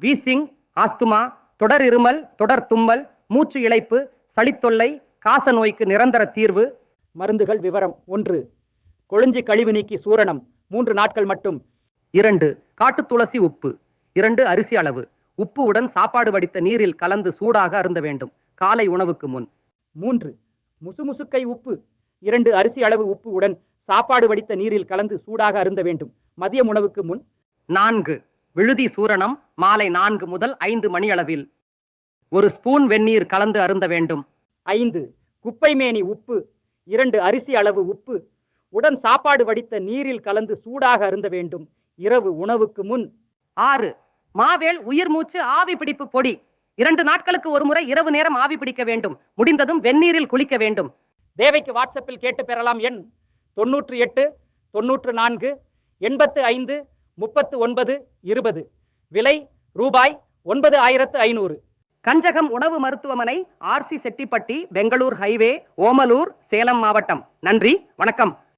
Wheezing, asthma, தொடர் இருமல், தொடர் தும்மல், மூச்சு இழைப்பு, சளித்தொல்லை, காச நோய்க்கு நிரந்தர தீர்வு. மருந்துகள் விவரம்: 1. கொழிஞ்சி கழிவு நீக்கி சூரணம் 3 நாட்கள் மட்டும். 2. காட்டு துளசி உப்பு. 2 அரிசி அளவு. உப்பு உடன் சாப்பாடு வடித்த நீரில் கலந்து சூடாக அருந்த வேண்டும், காலை உணவுக்கு முன். 3. முசுமுசுக்கை உப்பு. 2 அரிசி அளவு உப்பு உடன் சாப்பாடு வடித்த நீரில் கலந்து சூடாக அருந்த வேண்டும், மதிய உணவுக்கு முன். 4. விழுதி சூரணம் மாலை 4 முதல் 5 மணி அளவில் 1 ஸ்பூன் வெந்நீர் கலந்து அருந்த வேண்டும். 5. குப்பைமேனி உப்பு. 2 அரிசி அளவு உப்பு உடன் சாப்பாடு வடித்த நீரில் கலந்து சூடாக அருந்த வேண்டும், இரவு உணவுக்கு முன். 6. மாவேல் உயிர் மூச்சு ஆவி பிடிப்பு பொடி. 2 நாட்களுக்கு ஒரு முறை இரவு நேரம் ஆவி பிடிக்க வேண்டும், முடிந்ததும் வெந்நீரில் குளிக்க வேண்டும். தேவைக்கு வாட்ஸ்அப்பில் கேட்டு பெறலாம். எண் 98 94 85 39 20. விலை ரூபாய் 9500. கஞ்சகம் உணவு மருத்துவமனை, RC செட்டிப்பட்டி, பெங்களூர் ஹைவே, ஓமலூர், சேலம் மாவட்டம். நன்றி, வணக்கம்.